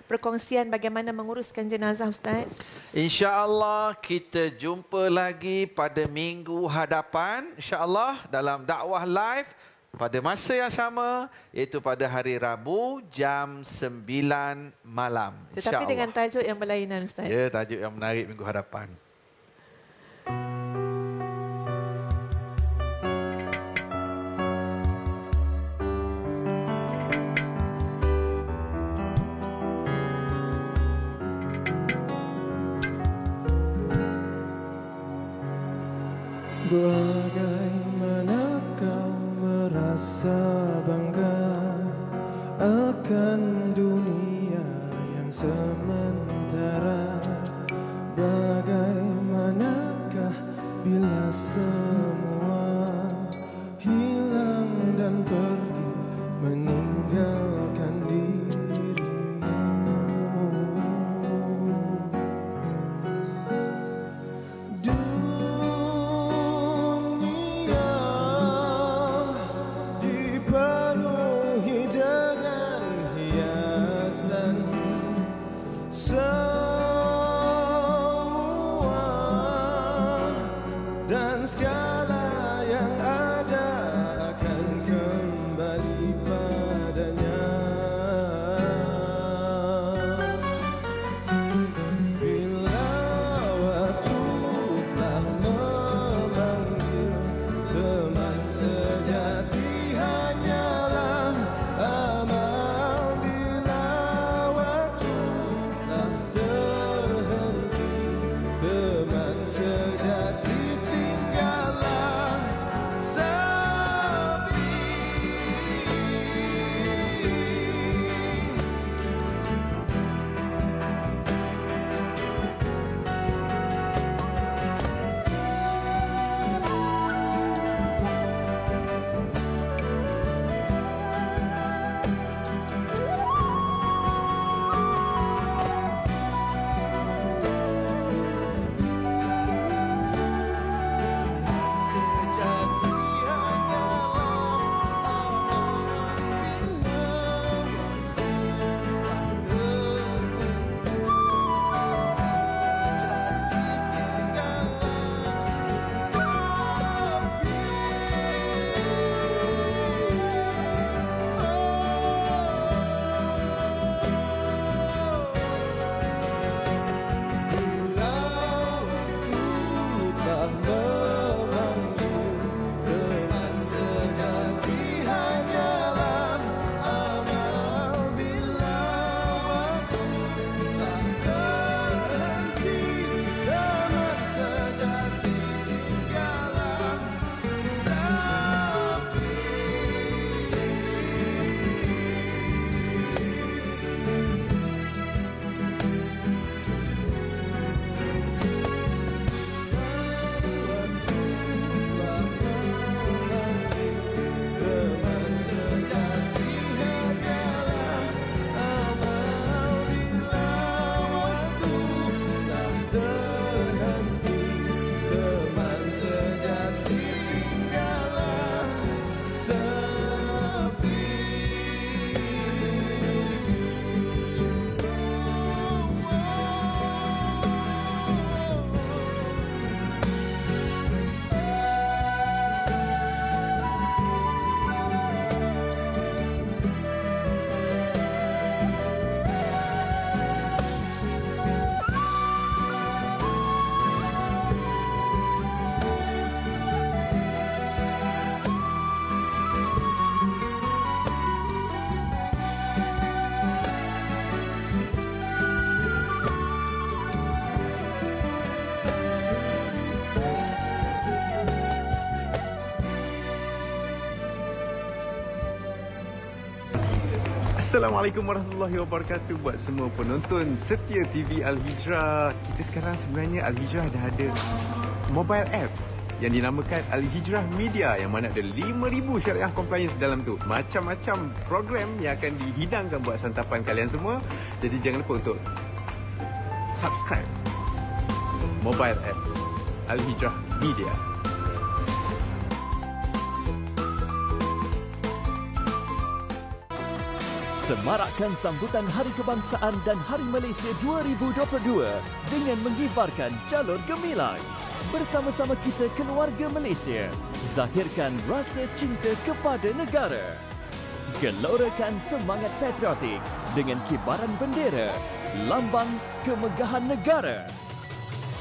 perkongsian bagaimana menguruskan jenazah, Ustaz. InsyaAllah kita jumpa lagi pada minggu hadapan, insyaAllah dalam dakwah live pada masa yang sama, iaitu pada hari Rabu jam 9 malam. Tetapi dengan tajuk yang berlainan, Ustaz. Ya, tajuk yang menarik minggu hadapan. Bagaimana kau merasa bangga akan dunia yang sementara? Bagaimanakah bila semua hilang dan pergi meninggalkan dirimu? Dipenuhi dengan hiasan semua, dan segala yang ada akan kembali. Assalamualaikum warahmatullahi wabarakatuh buat semua penonton setia TV Al-Hijrah. Kita sekarang sebenarnya Al-Hijrah dah ada mobile apps yang dinamakan Al-Hijrah Media, yang mana ada 5,000 syariah compliance dalam tu. Macam-macam program yang akan dihidangkan buat santapan kalian semua. Jadi jangan lupa untuk subscribe mobile apps Al-Hijrah Media. Semarakkan sambutan Hari Kebangsaan dan Hari Malaysia 2022 dengan mengibarkan jalur gemilang. Bersama-sama kita keluarga Malaysia, zahirkan rasa cinta kepada negara. Gelorakan semangat patriotik dengan kibaran bendera, lambang kemegahan negara.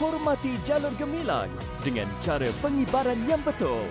Hormati jalur gemilang dengan cara pengibaran yang betul.